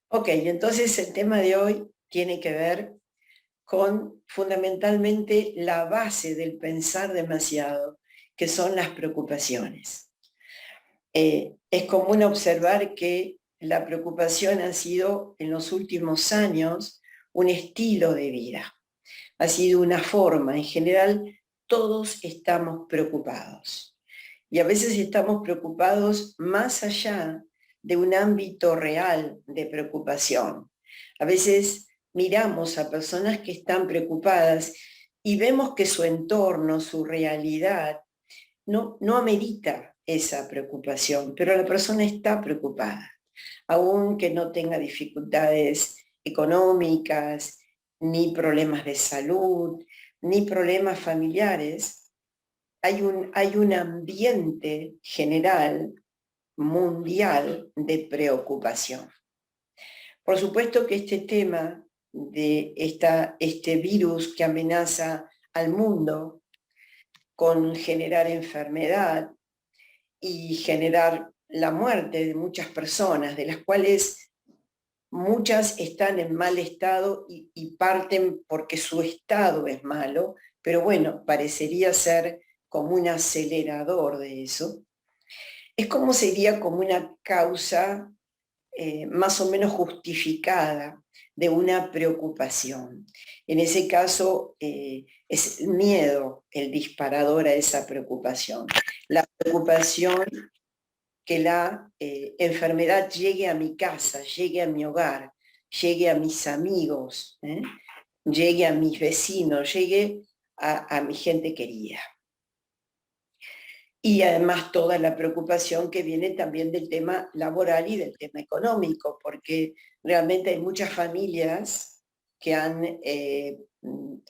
Ok, entonces el tema de hoy tiene que ver con fundamentalmente la base del pensar demasiado, que son las preocupaciones. Es común observar que la preocupación ha sido en los últimos años un estilo de vida, ha sido una forma. En general, todos estamos preocupados. Y a veces estamos preocupados más allá de un ámbito real de preocupación. A veces miramos a personas que están preocupadas y vemos que su entorno, su realidad, no amerita esa preocupación, pero la persona está preocupada, aunque no tenga dificultades económicas, ni problemas de salud, ni problemas familiares. Hay un ambiente general, mundial, de preocupación. Por supuesto que este tema de este virus que amenaza al mundo con generar enfermedad y generar la muerte de muchas personas, de las cuales muchas están en mal estado y parten porque su estado es malo, pero bueno, parecería ser como un acelerador de eso. Es como sería como una causa más o menos justificada de una preocupación. En ese caso, es el miedo el disparador a esa preocupación. La preocupación que la enfermedad llegue a mi casa, llegue a mi hogar, llegue a mis amigos, llegue a mis vecinos, llegue a mi gente querida. Y además toda la preocupación que viene también del tema laboral y del tema económico, porque realmente hay muchas familias que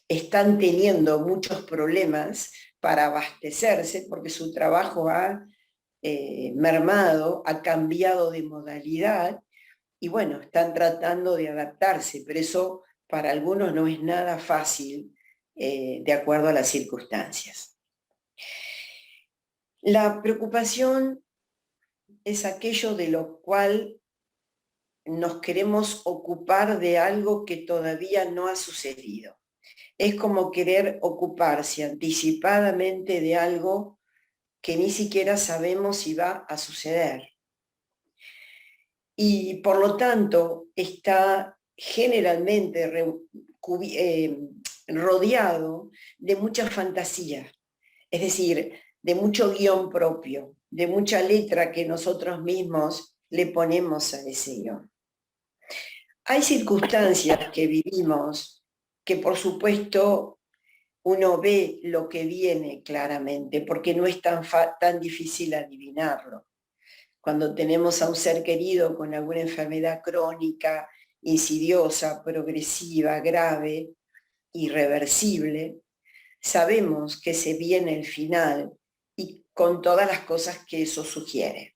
están teniendo muchos problemas para abastecerse porque su trabajo ha mermado, ha cambiado de modalidad y bueno, están tratando de adaptarse, pero eso para algunos no es nada fácil de acuerdo a las circunstancias. La preocupación es aquello de lo cual nos queremos ocupar de algo que todavía no ha sucedido. Es como querer ocuparse anticipadamente de algo que ni siquiera sabemos si va a suceder. Y por lo tanto está generalmente rodeado de mucha fantasía, es decir, de mucho guión propio, de mucha letra que nosotros mismos le ponemos a ese guión. Hay circunstancias que vivimos que por supuesto uno ve lo que viene claramente, porque no es tan difícil adivinarlo. Cuando tenemos a un ser querido con alguna enfermedad crónica, insidiosa, progresiva, grave, irreversible, sabemos que se viene el final y con todas las cosas que eso sugiere.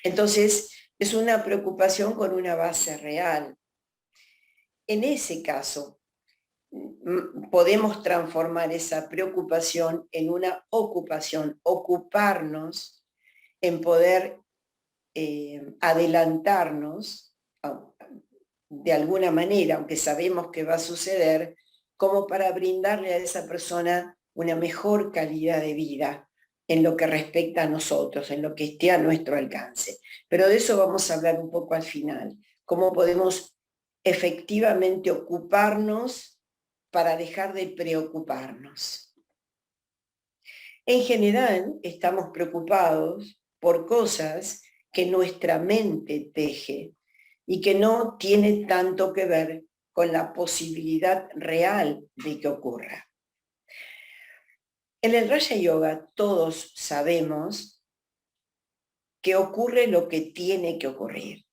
Entonces, es una preocupación con una base real. En ese caso, podemos transformar esa preocupación en una ocupación, ocuparnos en poder adelantarnos de alguna manera, aunque sabemos que va a suceder, como para brindarle a esa persona una mejor calidad de vida en lo que respecta a nosotros, en lo que esté a nuestro alcance. Pero de eso vamos a hablar un poco al final, cómo podemos efectivamente ocuparnos para dejar de preocuparnos. En general, estamos preocupados por cosas que nuestra mente teje y que no tiene tanto que ver con la posibilidad real de que ocurra. En el Raja Yoga todos sabemos que ocurre lo que tiene que ocurrir,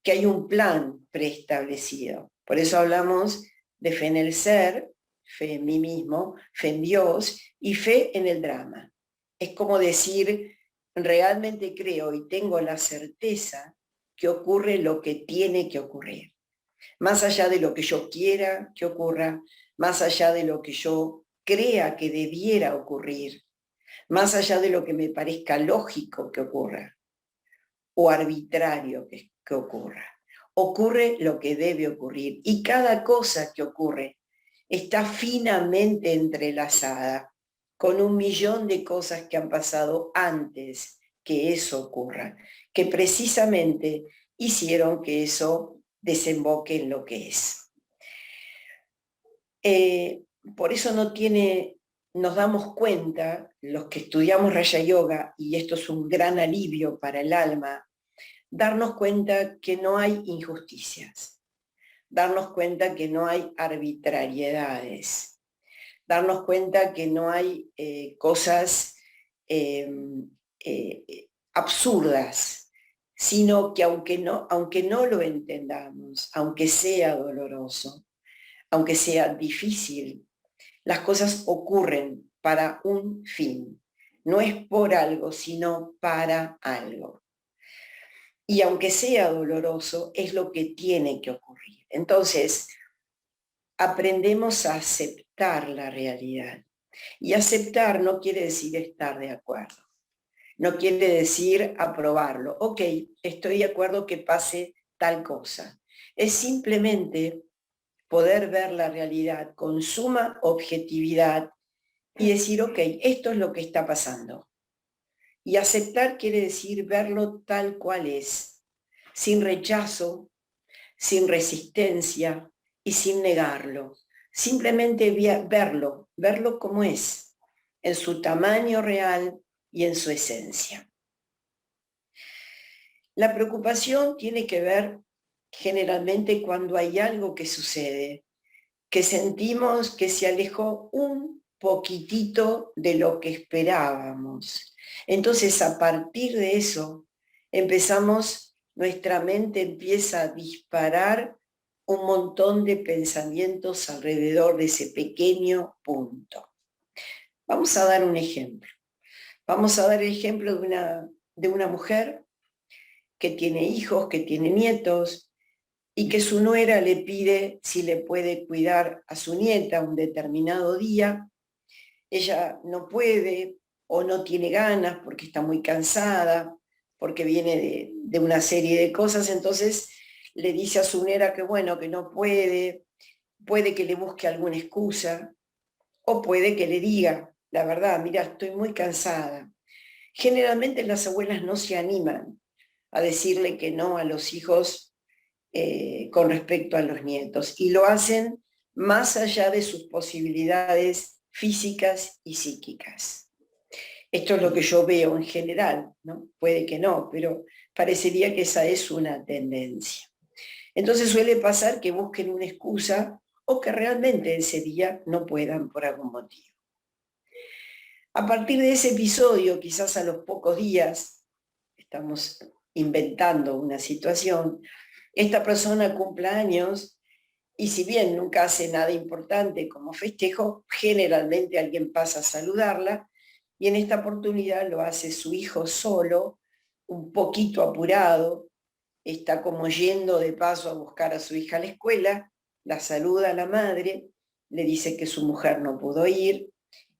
que hay un plan preestablecido. Por eso hablamos de fe en el ser, fe en mí mismo, fe en Dios y fe en el drama. Es como decir, realmente creo y tengo la certeza que ocurre lo que tiene que ocurrir. Más allá de lo que yo quiera que ocurra, más allá de lo que yo crea que debiera ocurrir, más allá de lo que me parezca lógico que ocurra o arbitrario que ocurra. ocurre lo que debe ocurrir. Y cada cosa que ocurre está finamente entrelazada con 1.000.000 de cosas que han pasado antes que eso ocurra, que precisamente hicieron que eso desemboque en lo que es. Por eso nos damos cuenta, los que estudiamos Raya Yoga, y esto es un gran alivio para el alma, darnos cuenta que no hay injusticias, darnos cuenta que no hay arbitrariedades, darnos cuenta que no hay cosas absurdas, sino que aunque no lo entendamos, aunque sea doloroso, aunque sea difícil, las cosas ocurren para un fin. No es por algo, sino para algo. Y aunque sea doloroso, es lo que tiene que ocurrir. Entonces, aprendemos a aceptar la realidad. Y aceptar no quiere decir estar de acuerdo. No quiere decir aprobarlo. Ok, estoy de acuerdo que pase tal cosa. Es simplemente poder ver la realidad con suma objetividad y decir, ok, esto es lo que está pasando. Y aceptar quiere decir verlo tal cual es, sin rechazo, sin resistencia y sin negarlo. Simplemente verlo como es, en su tamaño real y en su esencia. La preocupación tiene que ver generalmente cuando hay algo que sucede, que sentimos que se alejó un poquitito de lo que esperábamos. Entonces, a partir de eso, nuestra mente empieza a disparar un montón de pensamientos alrededor de ese pequeño punto. Vamos a dar un ejemplo. Vamos a dar el ejemplo de una mujer que tiene hijos, que tiene nietos, y que su nuera le pide si le puede cuidar a su nieta un determinado día. Ella no puede o no tiene ganas porque está muy cansada, porque viene de una serie de cosas, entonces le dice a su nuera que bueno, que no puede que le busque alguna excusa, o puede que le diga, la verdad, mira, estoy muy cansada. Generalmente las abuelas no se animan a decirle que no a los hijos con respecto a los nietos, y lo hacen más allá de sus posibilidades físicas y psíquicas. Esto es lo que yo veo en general, ¿no? Puede que no, pero parecería que esa es una tendencia. Entonces suele pasar que busquen una excusa o que realmente ese día no puedan por algún motivo. A partir de ese episodio, quizás a los pocos días, estamos inventando una situación, esta persona cumpla años y si bien nunca hace nada importante como festejo, generalmente alguien pasa a saludarla y en esta oportunidad lo hace su hijo solo, un poquito apurado, está como yendo de paso a buscar a su hija a la escuela, la saluda a la madre, le dice que su mujer no pudo ir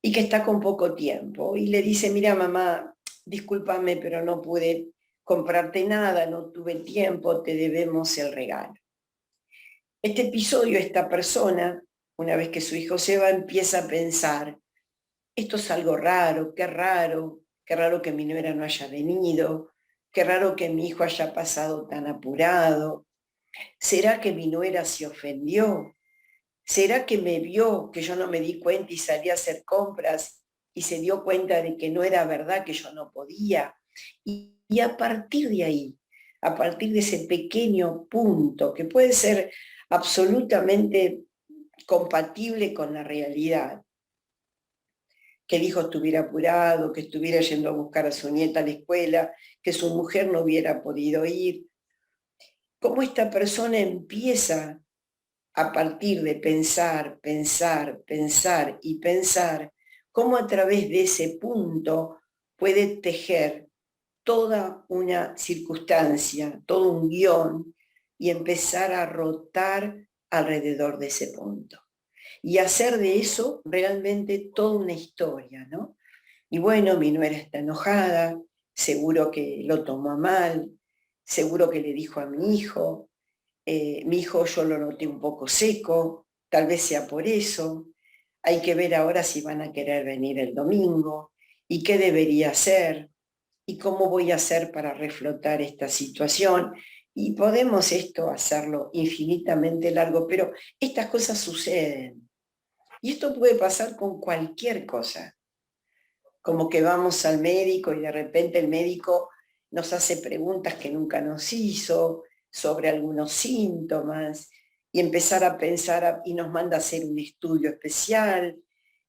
y que está con poco tiempo y le dice, mira mamá, discúlpame pero no pude comprarte nada, no tuve tiempo, te debemos el regalo. Este episodio, esta persona, una vez que su hijo se va, empieza a pensar, esto es algo raro, qué raro que mi nuera no haya venido, qué raro que mi hijo haya pasado tan apurado. ¿Será que mi nuera se ofendió? ¿Será que me vio que yo no me di cuenta y salí a hacer compras y se dio cuenta de que no era verdad, que yo no podía? Y a partir de ahí, a partir de ese pequeño punto que puede ser absolutamente compatible con la realidad, que el hijo estuviera apurado, que estuviera yendo a buscar a su nieta a la escuela, que su mujer no hubiera podido ir, cómo esta persona empieza a partir de pensar, pensar, pensar y pensar, cómo a través de ese punto puede tejer toda una circunstancia, todo un guión y empezar a rotar alrededor de ese punto. Y hacer de eso realmente toda una historia, ¿no? Y bueno, mi nuera está enojada, seguro que lo tomó mal, seguro que le dijo a mi hijo, Mi hijo yo lo noté un poco seco, tal vez sea por eso. Hay que ver ahora si van a querer venir el domingo y qué debería hacer y cómo voy a hacer para reflotar esta situación. Y podemos esto hacerlo infinitamente largo, pero estas cosas suceden. Y esto puede pasar con cualquier cosa, como que vamos al médico y de repente el médico nos hace preguntas que nunca nos hizo sobre algunos síntomas y empezar a pensar y nos manda a hacer un estudio especial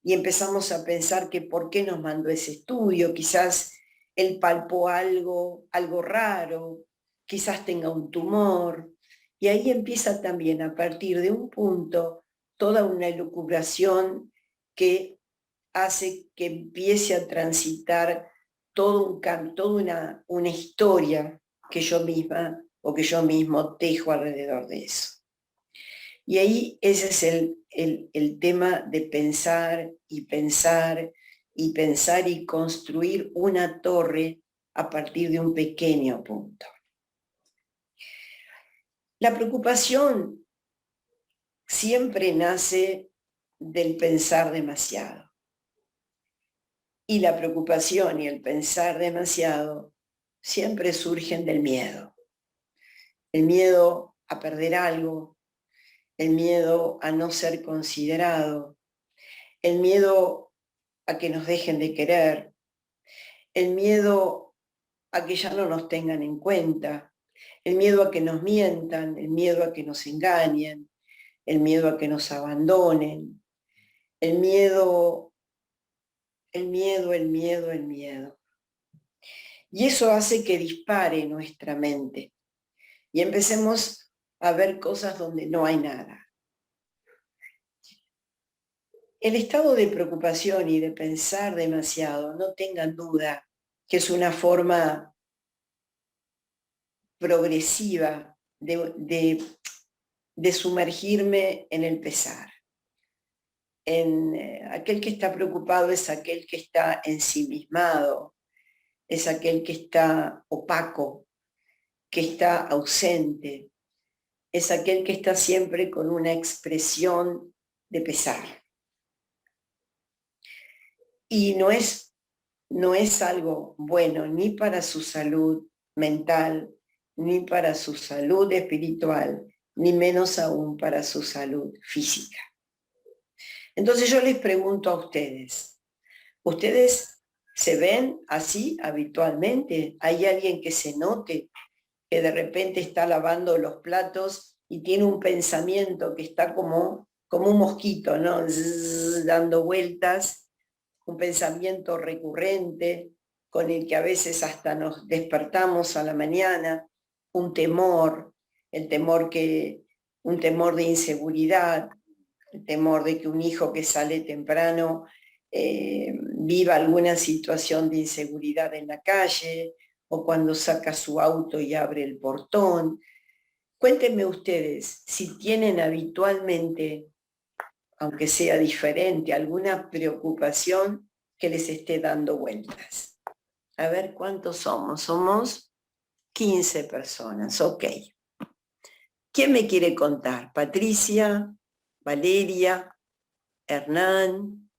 y empezamos a pensar que por qué nos mandó ese estudio, quizás él palpó algo raro, quizás tenga un tumor y ahí empieza también a partir de un punto toda una elucubración que hace que empiece a transitar todo un cambio, toda una historia que yo misma o que yo mismo tejo alrededor de eso. Y ahí ese es el tema de pensar y pensar y pensar y construir una torre a partir de un pequeño punto. La preocupación siempre nace del pensar demasiado. Y la preocupación y el pensar demasiado siempre surgen del miedo. El miedo a perder algo, el miedo a no ser considerado, el miedo a que nos dejen de querer, el miedo a que ya no nos tengan en cuenta, el miedo a que nos mientan, el miedo a que nos engañen, el miedo a que nos abandonen, el miedo, el miedo, el miedo, el miedo. Y eso hace que dispare nuestra mente y empecemos a ver cosas donde no hay nada. El estado de preocupación y de pensar demasiado, no tengan duda que es una forma progresiva de sumergirme en el pesar. Aquel que está preocupado es aquel que está ensimismado, es aquel que está opaco, que está ausente, es aquel que está siempre con una expresión de pesar. Y no es algo bueno ni para su salud mental, ni para su salud espiritual, ni menos aún para su salud física. Entonces yo les pregunto a ustedes, ¿ustedes se ven así habitualmente? ¿Hay alguien que se note que de repente está lavando los platos y tiene un pensamiento que está como un mosquito, ¿no? Zzz, dando vueltas, un pensamiento recurrente con el que a veces hasta nos despertamos a la mañana, un temor, un temor de inseguridad, el temor de que un hijo que sale temprano viva alguna situación de inseguridad en la calle, o cuando saca su auto y abre el portón. Cuéntenme ustedes si tienen habitualmente, aunque sea diferente, alguna preocupación que les esté dando vueltas. A ver cuántos somos. Somos 15 personas, ok. ¿Quién me quiere contar? Patricia, Valeria, Hernán,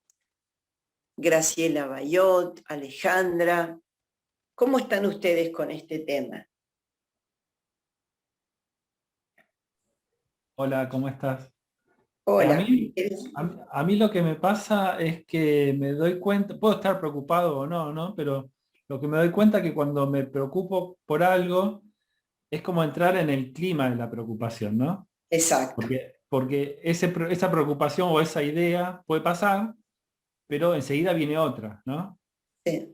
Graciela Bayot, Alejandra. ¿Cómo están ustedes con este tema? Hola, ¿cómo estás? A Hola. mí, a mí lo que me pasa es que me doy cuenta, puedo estar preocupado o no, ¿no? Pero lo que me doy cuenta es que cuando me preocupo por algo, es como entrar en el clima de la preocupación, ¿no? Exacto. Porque esa preocupación o esa idea puede pasar, pero enseguida viene otra, ¿no? Sí.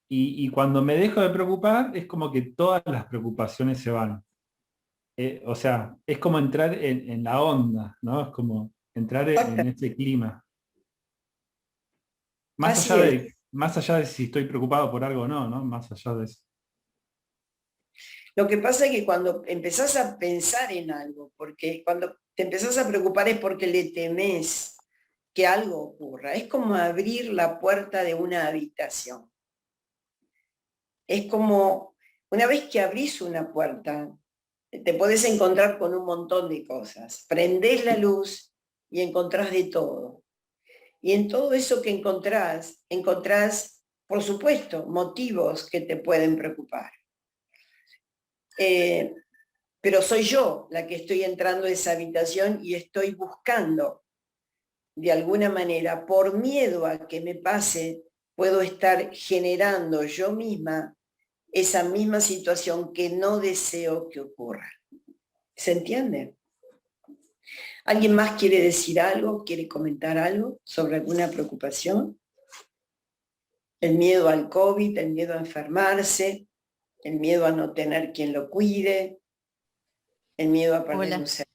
Y cuando me dejo de preocupar, es como que todas las preocupaciones se van. O sea, es como entrar en la onda, ¿no? Es como entrar en ese clima. Así es. Más allá de si estoy preocupado por algo o no, ¿no? Más allá de eso. Lo que pasa es que cuando empezás a pensar en algo, porque cuando te empezás a preocupar es porque le temes que algo ocurra. Es como abrir la puerta de una habitación. Es como una vez que abrís una puerta, te podés encontrar con un montón de cosas. Prendés la luz y encontrás de todo. Y en todo eso que encontrás, por supuesto, motivos que te pueden preocupar. Pero soy yo la que estoy entrando a esa habitación y estoy buscando, de alguna manera, por miedo a que me pase, puedo estar generando yo misma esa misma situación que no deseo que ocurra. ¿Se entiende? ¿Alguien más quiere decir algo? ¿Quiere comentar algo sobre alguna preocupación? El miedo al COVID, el miedo a enfermarse, el miedo a no tener quien lo cuide, el miedo a perder un Hola, ser.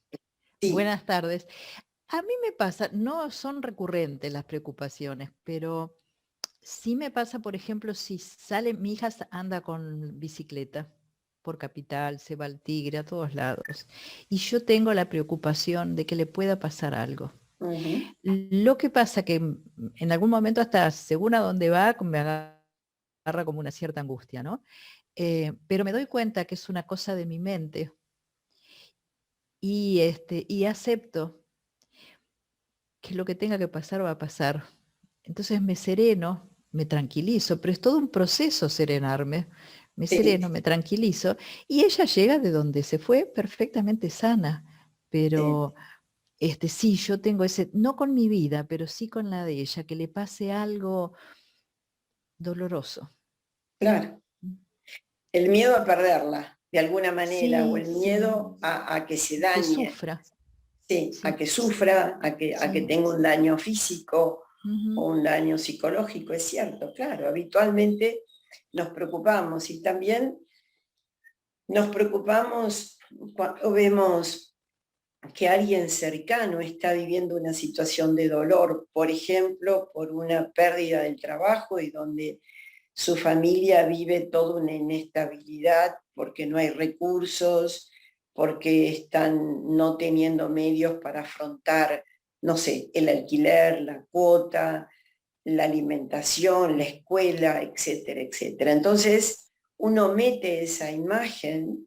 Sí. buenas tardes. A mí me pasa, no son recurrentes las preocupaciones, pero sí me pasa, por ejemplo, si sale, mi hija anda con bicicleta por Capital, se va al Tigre, a todos lados, y yo tengo la preocupación de que le pueda pasar algo. Uh-huh. Lo que pasa que en algún momento hasta según a dónde va, me agarra como una cierta angustia, ¿no? Pero me doy cuenta que es una cosa de mi mente y acepto que lo que tenga que pasar va a pasar. Entonces me sereno, me tranquilizo, pero es todo un proceso serenarme. Me Sí, sereno, me tranquilizo y ella llega de donde se fue perfectamente sana, sí, pero sí, yo tengo ese, no con mi vida, pero sí con la de ella, que le pase algo doloroso. claro. El miedo a perderla, de alguna manera, o Sí, el sí, miedo a que se que dañe, sufra, sí, a sí, que sufra, a que sí. tenga un daño físico o Ujú. un daño psicológico, es cierto, claro, habitualmente nos preocupamos y también nos preocupamos cuando vemos que alguien cercano está viviendo una situación de dolor, por ejemplo, por una pérdida del trabajo y donde su familia vive toda una inestabilidad porque no hay recursos, porque están no teniendo medios para afrontar, no sé, el alquiler, la cuota, la alimentación, la escuela, etcétera, etcétera. Entonces, uno mete esa imagen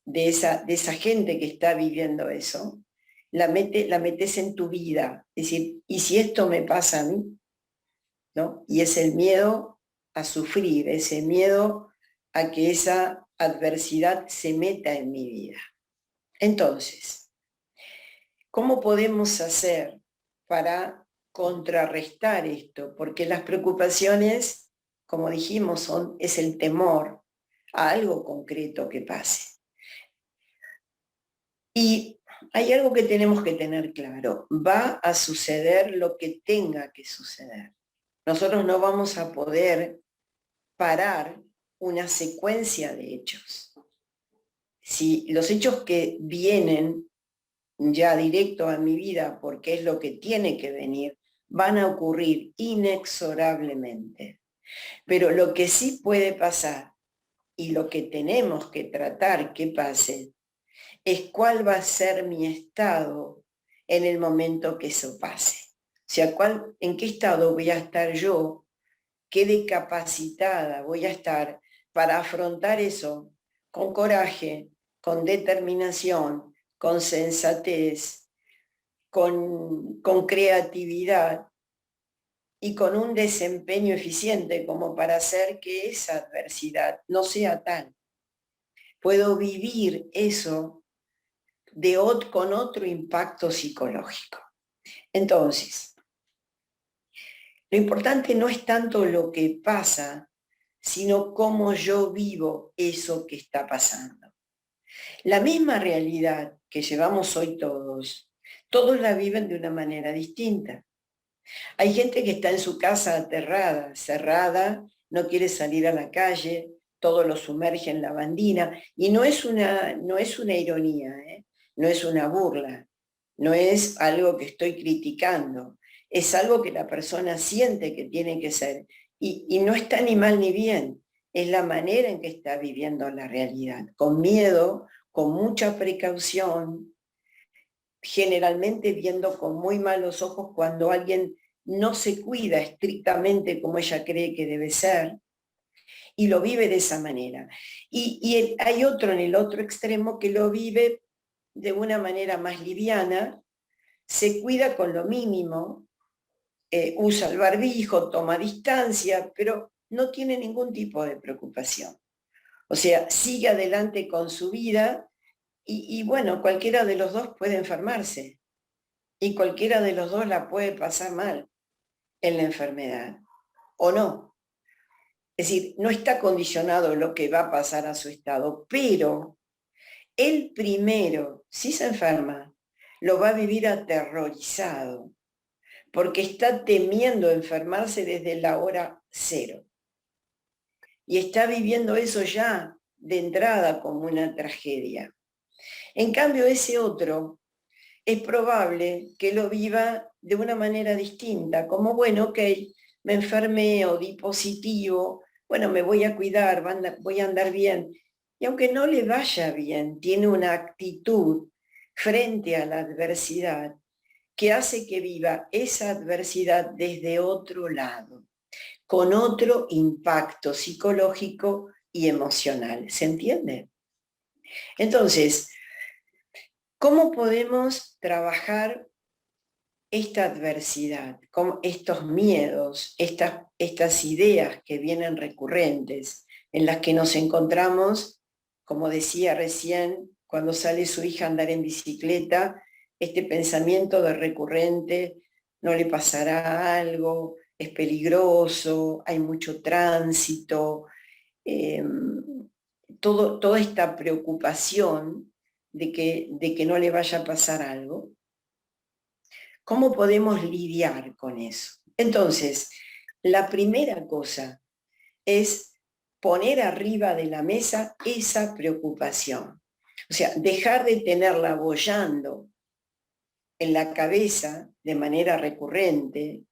de esa gente que está viviendo eso, la metes en tu vida. Es decir, ¿y si esto me pasa a mí? ¿No? Y es el miedo a sufrir, ese miedo a que esa adversidad se meta en mi vida. Entonces, ¿cómo podemos hacer para contrarrestar esto? Porque las preocupaciones, como dijimos, es el temor a algo concreto que pase. Y hay algo que tenemos que tener claro, va a suceder lo que tenga que suceder. Nosotros no vamos a poder parar una secuencia de hechos. Si los hechos que vienen ya directo a mi vida, porque es lo que tiene que venir, van a ocurrir inexorablemente. Pero lo que sí puede pasar y lo que tenemos que tratar que pase es cuál va a ser mi estado en el momento que eso pase. O sea, en qué estado voy a estar yo, qué de capacitada voy a estar para afrontar eso con coraje, con determinación, con sensatez, con creatividad y con un desempeño eficiente como para hacer que esa adversidad no sea tal. Puedo vivir eso con otro impacto psicológico. Entonces, lo importante no es tanto lo que pasa, sino cómo yo vivo eso que está pasando. La misma realidad que llevamos hoy todos la viven de una manera distinta. Hay gente que está en su casa aterrada, cerrada, no quiere salir a la calle, todo lo sumerge en la bandina, y no es una ironía, ¿eh? No es una burla, no es algo que estoy criticando, es algo que la persona siente que tiene que ser, y no está ni mal ni bien, es la manera en que está viviendo la realidad, con miedo, con mucha precaución, generalmente viendo con muy malos ojos cuando alguien no se cuida estrictamente como ella cree que debe ser, y lo vive de esa manera. Y hay otro en el otro extremo que lo vive de una manera más liviana, se cuida con lo mínimo, usa el barbijo, toma distancia, pero no tiene ningún tipo de preocupación. O sea, sigue adelante con su vida y bueno, cualquiera de los dos puede enfermarse y cualquiera de los dos la puede pasar mal en la enfermedad, o no. Es decir, no está condicionado lo que va a pasar a su estado, pero él primero, si se enferma, lo va a vivir aterrorizado, porque está temiendo enfermarse desde la hora cero. Y está viviendo eso ya de entrada como una tragedia. En cambio, ese otro es probable que lo viva de una manera distinta, como, bueno, ok, me enfermé o di positivo, bueno, me voy a cuidar, voy a andar bien. Y aunque no le vaya bien, tiene una actitud frente a la adversidad que hace que viva esa adversidad desde otro lado, con otro impacto psicológico y emocional. ¿Se entiende? Entonces, ¿cómo podemos trabajar esta adversidad, con estos miedos, estas ideas que vienen recurrentes, en las que nos encontramos, como decía recién, cuando sale su hija a andar en bicicleta, este pensamiento de recurrente, no le pasará algo, es peligroso, hay mucho tránsito, toda esta preocupación de que no le vaya a pasar algo. ¿Cómo podemos lidiar con eso? Entonces, la primera cosa es poner arriba de la mesa esa preocupación. O sea, dejar de tenerla boyando en la cabeza de manera recurrente,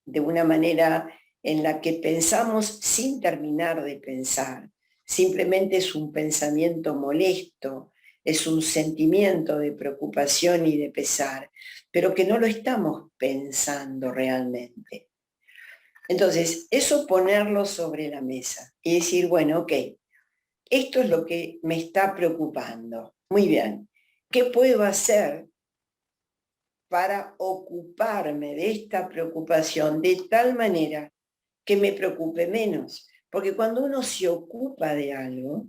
de una manera en la que pensamos sin terminar de pensar. Simplemente es un pensamiento molesto, es un sentimiento de preocupación y de pesar, pero que no lo estamos pensando realmente. Entonces, eso ponerlo sobre la mesa y decir, bueno, ok, esto es lo que me está preocupando. Muy bien, ¿qué puedo hacer para ocuparme de esta preocupación de tal manera que me preocupe menos? Porque cuando uno se ocupa de algo,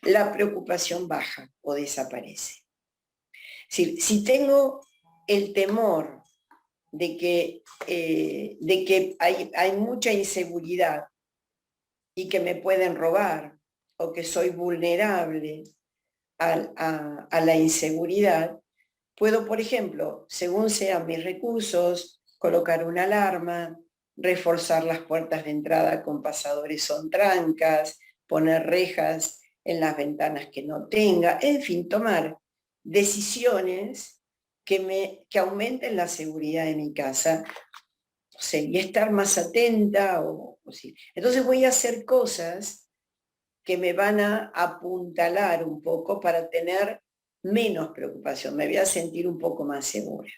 la preocupación baja o desaparece. Si tengo el temor de que hay mucha inseguridad y que me pueden robar o que soy vulnerable a la inseguridad, puedo, por ejemplo, según sean mis recursos, colocar una alarma, reforzar las puertas de entrada con pasadores o trancas, poner rejas en las ventanas que no tenga, en fin, tomar decisiones que aumenten la seguridad de mi casa, no sé, y estar más atenta. Sí. Entonces voy a hacer cosas que me van a apuntalar un poco para tener menos preocupación, me voy a sentir un poco más segura.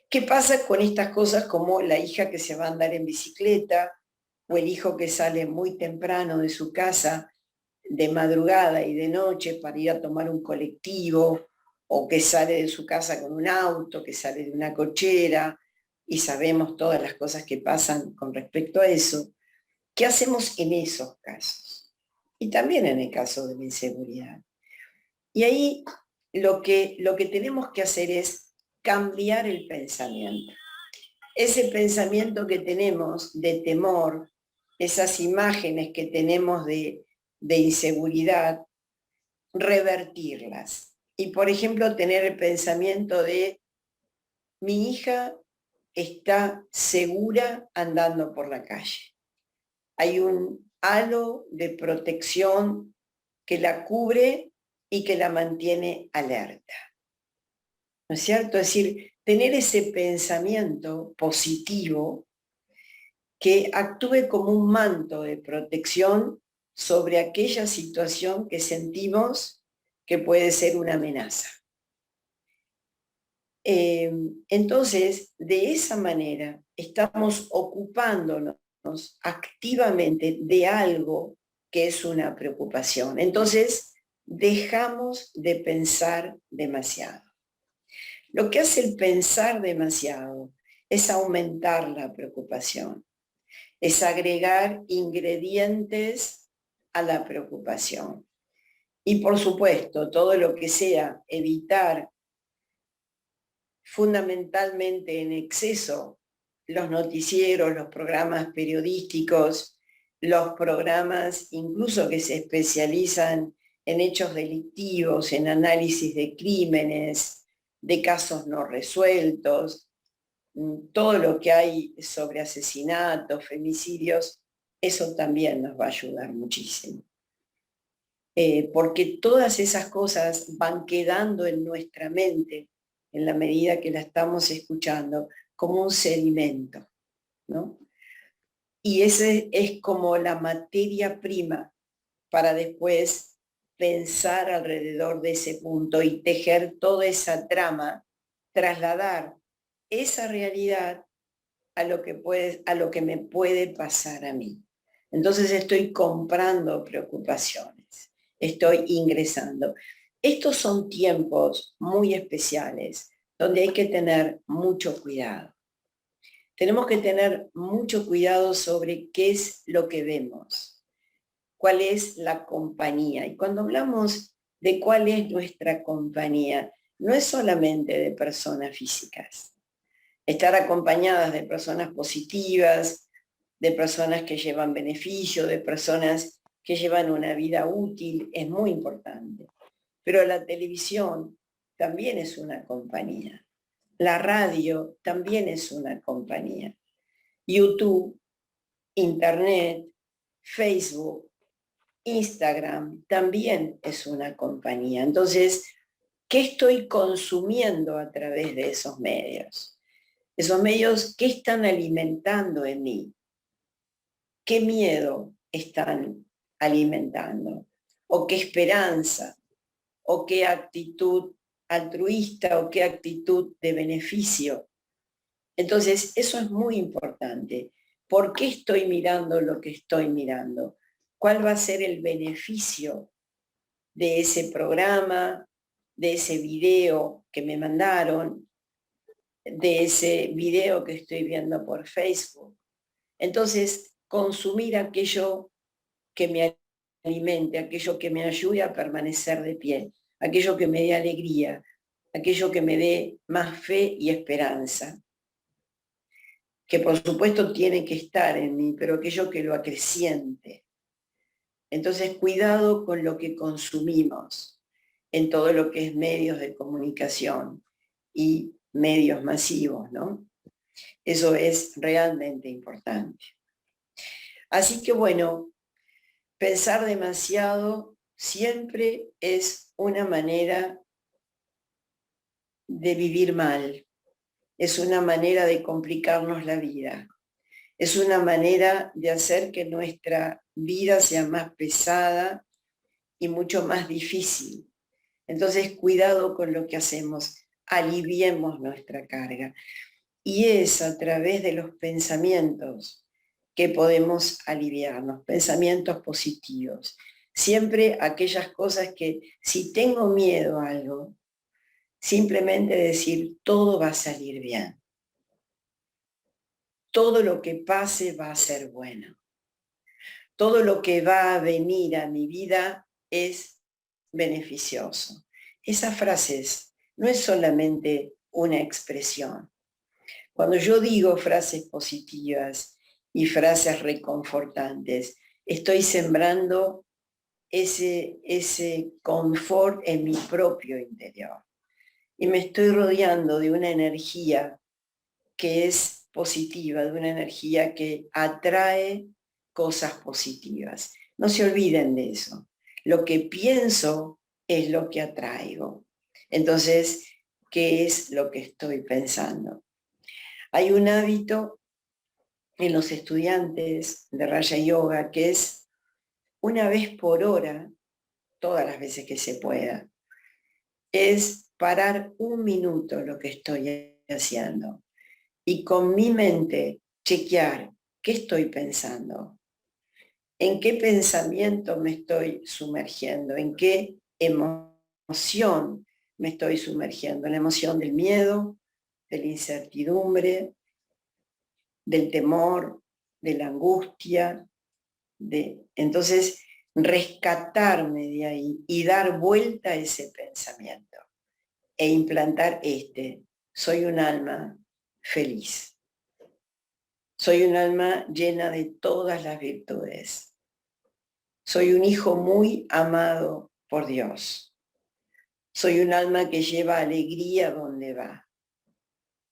¿Qué pasa con estas cosas como la hija que se va a andar en bicicleta o el hijo que sale muy temprano de su casa de madrugada y de noche para ir a tomar un colectivo, o que sale de su casa con un auto, que sale de una cochera, y sabemos todas las cosas que pasan con respecto a eso? ¿Qué hacemos en esos casos? Y también en el caso de la inseguridad. Y ahí lo que tenemos que hacer es cambiar el pensamiento. Ese pensamiento que tenemos de temor, esas imágenes que tenemos de inseguridad, revertirlas. Y por ejemplo, tener el pensamiento de mi hija está segura andando por la calle. Hay un halo de protección que la cubre y que la mantiene alerta. ¿No es cierto? Es decir, tener ese pensamiento positivo que actúe como un manto de protección sobre aquella situación que sentimos que puede ser una amenaza. Entonces, de esa manera, estamos ocupándonos activamente de algo que es una preocupación. Entonces, dejamos de pensar demasiado. Lo que hace el pensar demasiado es aumentar la preocupación, es agregar ingredientes a la preocupación. Y por supuesto, todo lo que sea evitar fundamentalmente en exceso los noticieros, los programas periodísticos, los programas incluso que se especializan en hechos delictivos, en análisis de crímenes, de casos no resueltos, todo lo que hay sobre asesinatos, femicidios, eso también nos va a ayudar muchísimo. Porque todas esas cosas van quedando en nuestra mente en la medida que la estamos escuchando como un sedimento, ¿no? Y ese es como la materia prima para después pensar alrededor de ese punto y tejer toda esa trama, trasladar esa realidad a lo que me puede pasar a mí. Entonces estoy comprando preocupaciones, estoy ingresando. Estos son tiempos muy especiales donde hay que tener mucho cuidado. Tenemos que tener mucho cuidado sobre qué es lo que vemos, cuál es la compañía. Y cuando hablamos de cuál es nuestra compañía, no es solamente de personas físicas. Estar acompañadas de personas positivas, de personas que llevan beneficio, de personas que llevan una vida útil, es muy importante. Pero la televisión también es una compañía. La radio también es una compañía. YouTube, Internet, Facebook, Instagram también es una compañía. Entonces, ¿qué estoy consumiendo a través de esos medios? Esos medios, ¿qué están alimentando en mí? ¿Qué miedo están alimentando? ¿O qué esperanza? ¿O qué actitud altruista? ¿O qué actitud de beneficio? Entonces, eso es muy importante. ¿Por qué estoy mirando lo que estoy mirando? ¿Cuál va a ser el beneficio de ese programa, de ese video que me mandaron, de ese video que estoy viendo por Facebook? Entonces, consumir aquello que me alimente, aquello que me ayude a permanecer de pie, aquello que me dé alegría, aquello que me dé más fe y esperanza, que por supuesto tiene que estar en mí, pero aquello que lo acreciente. Entonces, cuidado con lo que consumimos en todo lo que es medios de comunicación y medios masivos, ¿no? Eso es realmente importante. Así que bueno, pensar demasiado siempre es una manera de vivir mal, es una manera de complicarnos la vida, es una manera de hacer que nuestra vida sea más pesada y mucho más difícil. Entonces, cuidado con lo que hacemos, aliviemos nuestra carga. Y es a través de los pensamientos que podemos aliviarnos, pensamientos positivos. Siempre aquellas cosas que, si tengo miedo a algo, simplemente decir, todo va a salir bien. Todo lo que pase va a ser bueno. Todo lo que va a venir a mi vida es beneficioso. Esas frases no es solamente una expresión. Cuando yo digo frases positivas y frases reconfortantes, estoy sembrando ese confort en mi propio interior. Y me estoy rodeando de una energía que es positiva, de una energía que atrae cosas positivas. No se olviden de eso. Lo que pienso es lo que atraigo. Entonces, ¿qué es lo que estoy pensando? Hay un hábito en los estudiantes de Raja Yoga que es una vez por hora, todas las veces que se pueda, es parar un minuto lo que estoy haciendo y con mi mente chequear qué ¿qué estoy pensando? ¿En qué pensamiento me estoy sumergiendo? ¿En qué emoción me estoy sumergiendo? ¿En la emoción del miedo, de la incertidumbre, del temor, de la angustia? Entonces, rescatarme de ahí y dar vuelta a ese pensamiento e implantar soy un alma feliz. Soy un alma llena de todas las virtudes. Soy un hijo muy amado por Dios. Soy un alma que lleva alegría donde va.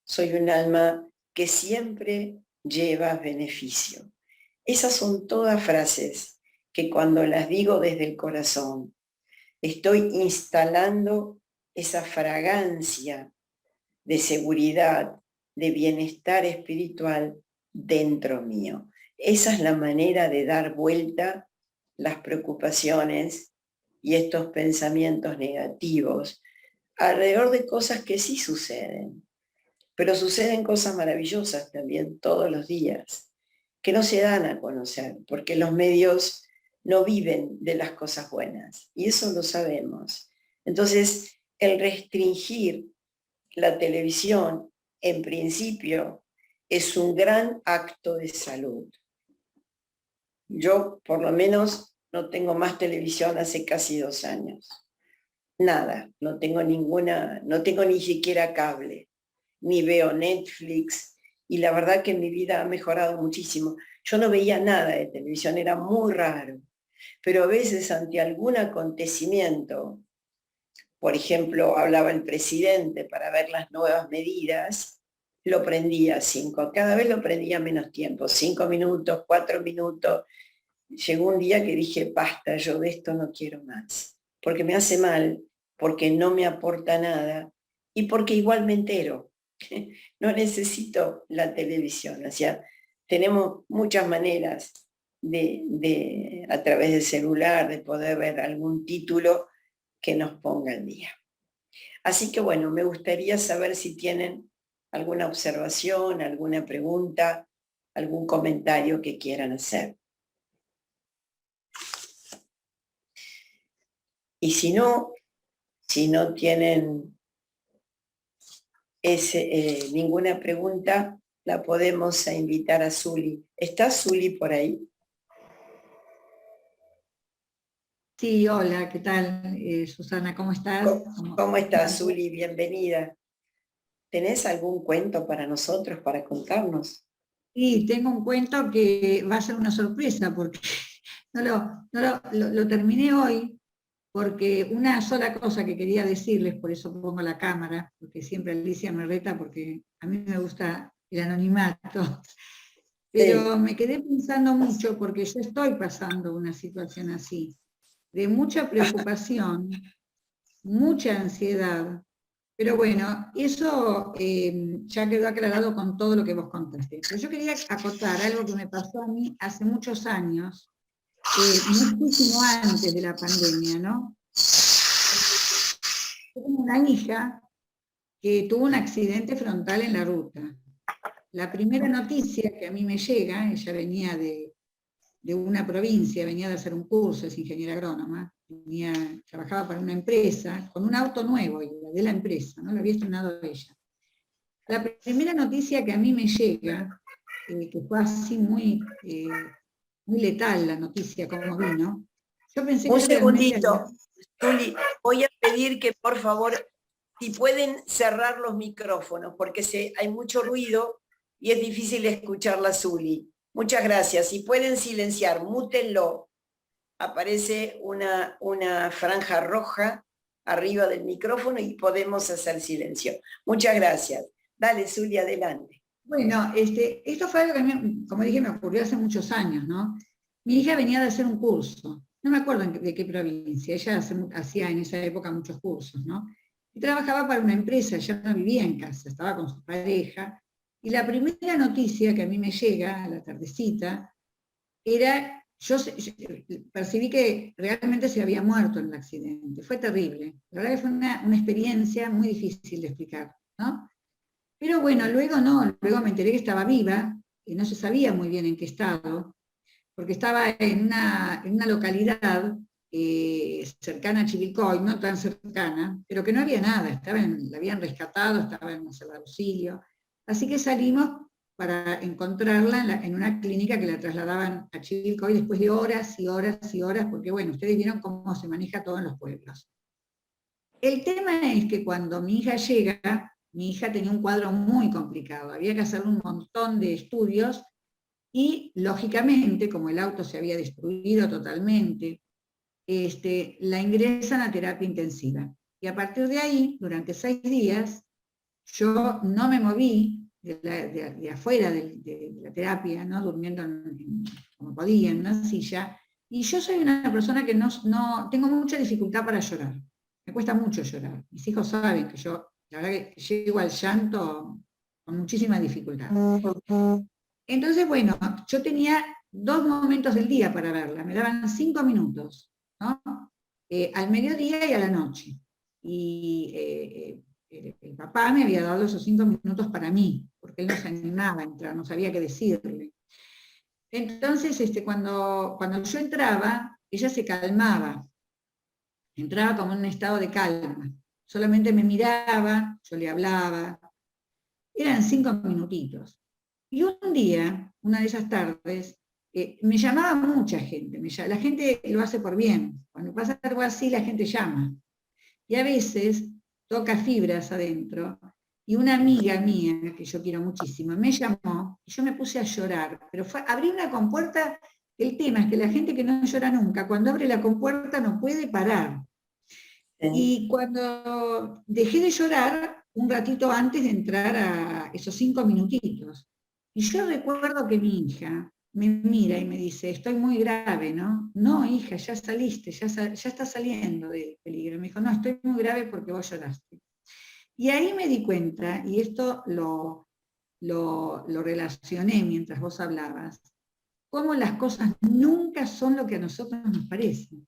Soy un alma que siempre lleva beneficio. Esas son todas frases que cuando las digo desde el corazón, estoy instalando esa fragancia de seguridad, de bienestar espiritual dentro mío. Esa es la manera de dar vuelta las preocupaciones y estos pensamientos negativos alrededor de cosas que sí suceden, pero suceden cosas maravillosas también todos los días, que no se dan a conocer, porque los medios no viven de las cosas buenas, y eso lo sabemos. Entonces, el restringir la televisión, en principio, es un gran acto de salud. Yo, por lo menos, no tengo más televisión hace casi 2 años. Nada, no tengo ni siquiera cable, ni veo Netflix, y la verdad que mi vida ha mejorado muchísimo. Yo no veía nada de televisión, era muy raro, pero a veces ante algún acontecimiento, por ejemplo, hablaba el presidente para ver las nuevas medidas, lo prendía 5, cada vez lo prendía menos tiempo, 5 minutos, 4 minutos. Llegó un día que dije, basta, yo de esto no quiero más, porque me hace mal, porque no me aporta nada y porque igual me entero. No necesito la televisión, o sea, tenemos muchas maneras a través del celular, de poder ver algún título que nos ponga al día. Así que bueno, me gustaría saber si tienen alguna observación, alguna pregunta, algún comentario que quieran hacer. Y si no tienen ninguna pregunta, la podemos invitar a Zuli. ¿Está Zuli por ahí? Sí, hola, ¿qué tal? Susana, ¿cómo estás? ¿Cómo estás, Zuli? Bienvenida. ¿Tenés algún cuento para nosotros, para contarnos? Sí, tengo un cuento que va a ser una sorpresa porque lo terminé hoy, porque una sola cosa que quería decirles, por eso pongo la cámara, porque siempre Alicia me reta porque a mí me gusta el anonimato, pero Sí. me quedé pensando mucho porque yo estoy pasando una situación así, de mucha preocupación, mucha ansiedad. Pero bueno, eso ya quedó aclarado con todo lo que vos contaste. Pero yo quería acotar algo que me pasó a mí hace muchos años, muchísimo antes de la pandemia, ¿no? Tengo una hija que tuvo un accidente frontal en la ruta. La primera noticia que a mí me llega, ella venía de una provincia, venía de hacer un curso, es ingeniera agrónoma, trabajaba para una empresa, con un auto nuevo, de la empresa, ¿no? Lo había estrenado ella. La primera noticia que a mí me llega, que fue así muy letal la noticia como vino, yo pensé Un que realmente... segundito, Zuli, voy a pedir que por favor, si pueden cerrar los micrófonos, porque hay mucho ruido y es difícil escuchar la Zuli. Muchas gracias. Si pueden silenciar, mútenlo. Aparece una franja roja arriba del micrófono y podemos hacer silencio. Muchas gracias. Dale, Zuli, adelante. Bueno, esto fue algo que a mí, como dije, me ocurrió hace muchos años, ¿no? Mi hija venía de hacer un curso, no me acuerdo de qué provincia, ella hacía en esa época muchos cursos, ¿no? Y trabajaba para una empresa, ya no vivía en casa, estaba con su pareja, y la primera noticia que a mí me llega a la tardecita era, yo percibí que realmente se había muerto en el accidente, fue terrible, la verdad que fue una experiencia muy difícil de explicar, ¿no? Pero bueno, luego no, luego me enteré que estaba viva, no se sabía muy bien en qué estado, porque estaba en una localidad cercana a Chivilcoy, no tan cercana, pero que no había nada, la habían rescatado, estaba en un auxilio. Así que salimos para encontrarla en una clínica que la trasladaban a Chivilcoy después de horas y horas y horas, porque bueno, ustedes vieron cómo se maneja todo en los pueblos. El tema es que cuando mi hija llega, mi hija tenía un cuadro muy complicado, había que hacer un montón de estudios y, lógicamente, como el auto se había destruido totalmente, la ingresan a terapia intensiva. Y a partir de ahí, durante 6 días, yo no me moví de afuera de la terapia, ¿no? Durmiendo como podía, en una silla, y yo soy una persona que no tengo mucha dificultad para llorar. Me cuesta mucho llorar. Mis hijos saben que yo, la verdad que llego al llanto con muchísima dificultad. Entonces, bueno, yo tenía 2 momentos del día para verla, me daban 5 minutos, ¿no? Al mediodía y a la noche. Y el papá me había dado esos 5 minutos para mí, porque él no se animaba a entrar, no sabía qué decirle. Entonces, cuando yo entraba, ella se calmaba, entraba como en un estado de calma, solamente me miraba, yo le hablaba, eran 5 minutitos. Y un día, una de esas tardes, me llamaba mucha gente, la gente lo hace por bien, cuando pasa algo así la gente llama, y a veces toca fibras adentro, y una amiga mía, que yo quiero muchísimo, me llamó, y yo me puse a llorar, pero abrí una compuerta, el tema es que la gente que no llora nunca, cuando abre la compuerta no puede parar. Y cuando dejé de llorar, un ratito antes de entrar a esos 5 minutitos, y yo recuerdo que mi hija me mira y me dice, estoy muy grave, ¿no? No, hija, ya saliste, ya estás saliendo del peligro. Me dijo, no, estoy muy grave porque vos lloraste. Y ahí me di cuenta, y esto lo relacioné mientras vos hablabas, cómo las cosas nunca son lo que a nosotros nos parecen.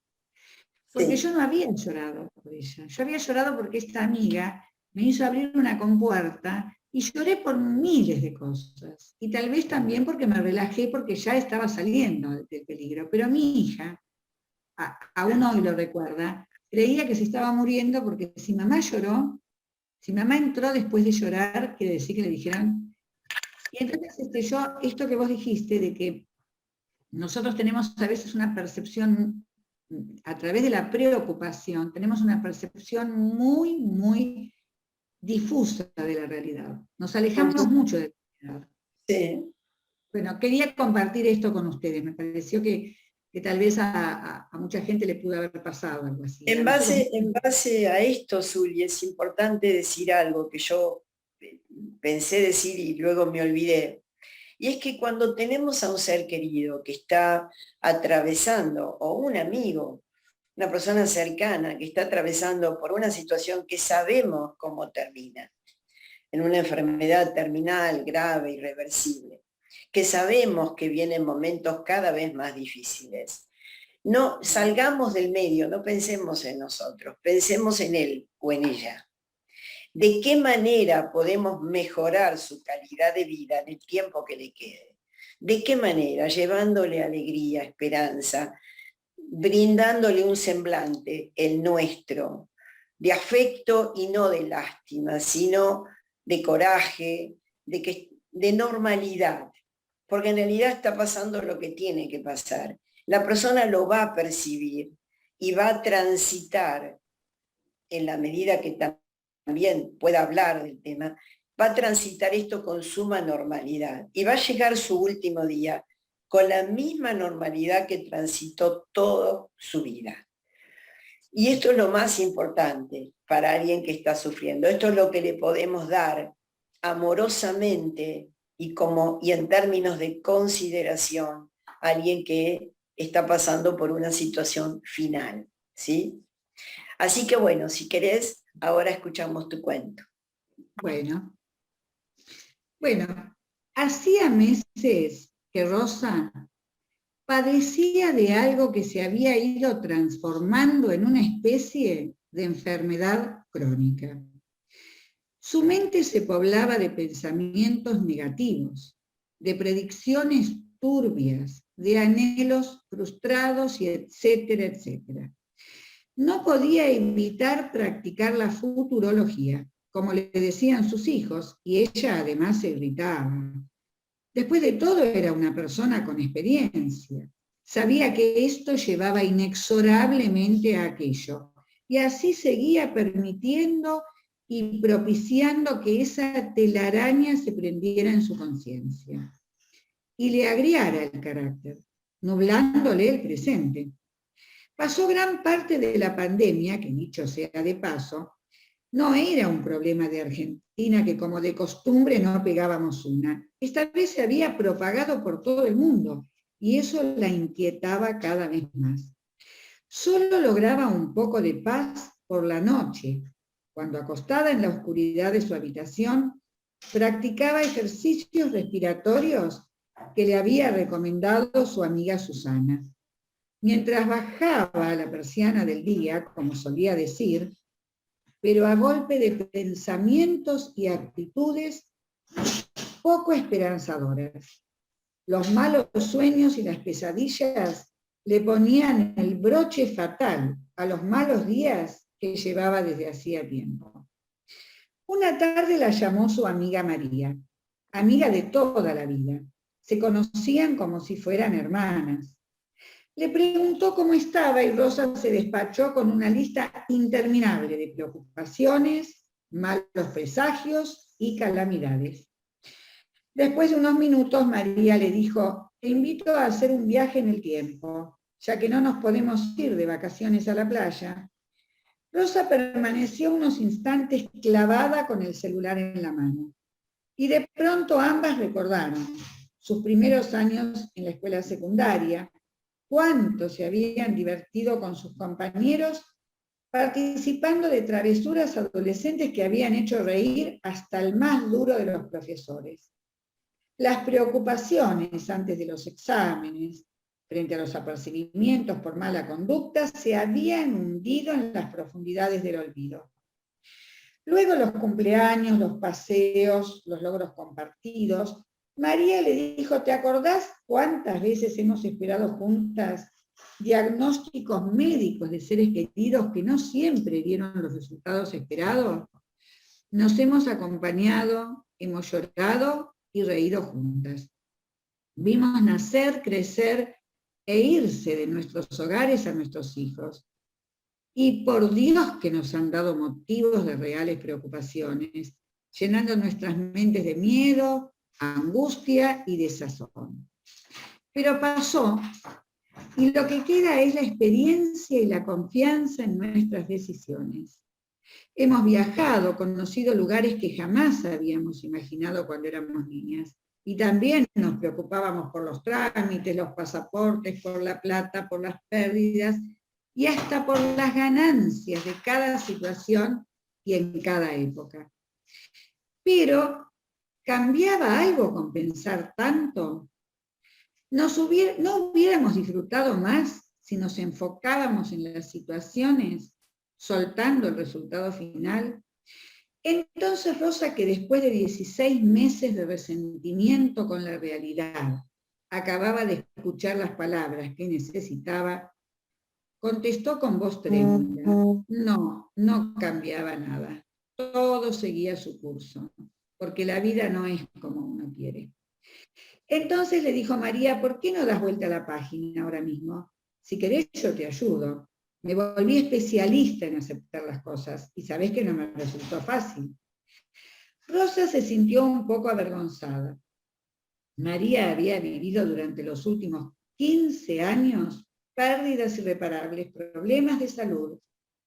Porque yo no había llorado por ella, yo había llorado porque esta amiga me hizo abrir una compuerta y lloré por miles de cosas. Y tal vez también porque me relajé porque ya estaba saliendo del peligro. Pero mi hija, aún hoy lo recuerda, creía que se estaba muriendo porque si mamá lloró, si mamá entró después de llorar, quiere decir que le dijeron. Y entonces esto que vos dijiste de que nosotros tenemos a veces una percepción, a través de la preocupación, tenemos una percepción muy, muy difusa de la realidad. Nos alejamos mucho de la realidad. Sí. Bueno, quería compartir esto con ustedes. Me pareció que tal vez a mucha gente le pudo haber pasado algo así. En base a esto, Zuli, es importante decir algo que yo pensé decir y luego me olvidé. Y es que cuando tenemos a un ser querido que está atravesando, o un amigo, una persona cercana que está atravesando por una situación que sabemos cómo termina, en una enfermedad terminal, grave, irreversible, que sabemos que vienen momentos cada vez más difíciles. No salgamos del medio, no pensemos en nosotros, pensemos en él o en ella. ¿De qué manera podemos mejorar su calidad de vida en el tiempo que le quede? ¿De qué manera? Llevándole alegría, esperanza, brindándole un semblante, el nuestro, de afecto y no de lástima, sino de coraje, de normalidad, porque en realidad está pasando lo que tiene que pasar. La persona lo va a percibir y va a transitar, en la medida que también pueda hablar del tema, va a transitar esto con suma normalidad y va a llegar su último día con la misma normalidad que transitó toda su vida. Y esto es lo más importante para alguien que está sufriendo. Esto es lo que le podemos dar amorosamente y en términos de consideración a alguien que está pasando por una situación final, ¿sí? Así que bueno, si querés, ahora escuchamos tu cuento. Bueno, hacía meses que Rosa padecía de algo que se había ido transformando en una especie de enfermedad crónica. Su mente se poblaba de pensamientos negativos, de predicciones turbias, de anhelos frustrados y etcétera, etcétera. No podía evitar practicar la futurología, como le decían sus hijos, y ella además se irritaba. Después de todo era una persona con experiencia. Sabía que esto llevaba inexorablemente a aquello, y así seguía permitiendo y propiciando que esa telaraña se prendiera en su conciencia y le agriara el carácter, nublándole el presente. Pasó gran parte de la pandemia, que dicho sea de paso, no era un problema de Argentina que como de costumbre no pegábamos una. Esta vez se había propagado por todo el mundo y eso la inquietaba cada vez más. Solo lograba un poco de paz por la noche, cuando acostada en la oscuridad de su habitación, practicaba ejercicios respiratorios que le había recomendado su amiga Susana. Mientras bajaba la persiana del día, como solía decir, pero a golpe de pensamientos y actitudes poco esperanzadoras. Los malos sueños y las pesadillas le ponían el broche fatal a los malos días que llevaba desde hacía tiempo. Una tarde la llamó su amiga María, amiga de toda la vida. Se conocían como si fueran hermanas. Le preguntó cómo estaba y Rosa se despachó con una lista interminable de preocupaciones, malos presagios y calamidades. Después de unos minutos, María le dijo: te invito a hacer un viaje en el tiempo, ya que no nos podemos ir de vacaciones a la playa. Rosa permaneció unos instantes clavada con el celular en la mano. Y de pronto ambas recordaron sus primeros años en la escuela secundaria, cuánto se habían divertido con sus compañeros participando de travesuras adolescentes que habían hecho reír hasta el más duro de los profesores. Las preocupaciones antes de los exámenes, frente a los apercibimientos por mala conducta, se habían hundido en las profundidades del olvido. Luego los cumpleaños, los paseos, los logros compartidos, María le dijo: ¿te acordás cuántas veces hemos esperado juntas diagnósticos médicos de seres queridos que no siempre dieron los resultados esperados? Nos hemos acompañado, hemos llorado y reído juntas. Vimos nacer, crecer e irse de nuestros hogares a nuestros hijos. Y por Dios que nos han dado motivos de reales preocupaciones, llenando nuestras mentes de miedo, angustia y desazón. Pero pasó, y lo que queda es la experiencia y la confianza en nuestras decisiones. Hemos viajado, conocido lugares que jamás habíamos imaginado cuando éramos niñas, y también nos preocupábamos por los trámites, los pasaportes, por la plata, por las pérdidas, y hasta por las ganancias de cada situación y en cada época. Pero ¿cambiaba algo con pensar tanto? ¿No hubiéramos disfrutado más si nos enfocábamos en las situaciones, soltando el resultado final? Entonces Rosa, que después de 16 meses de resentimiento con la realidad, acababa de escuchar las palabras que necesitaba, contestó con voz trémula: no cambiaba nada. Todo seguía su curso, porque la vida no es como uno quiere. Entonces le dijo María: ¿por qué no das vuelta a la página ahora mismo? Si querés yo te ayudo. Me volví especialista en aceptar las cosas y sabés que no me resultó fácil. Rosa se sintió un poco avergonzada. María había vivido durante los últimos 15 años pérdidas irreparables, problemas de salud,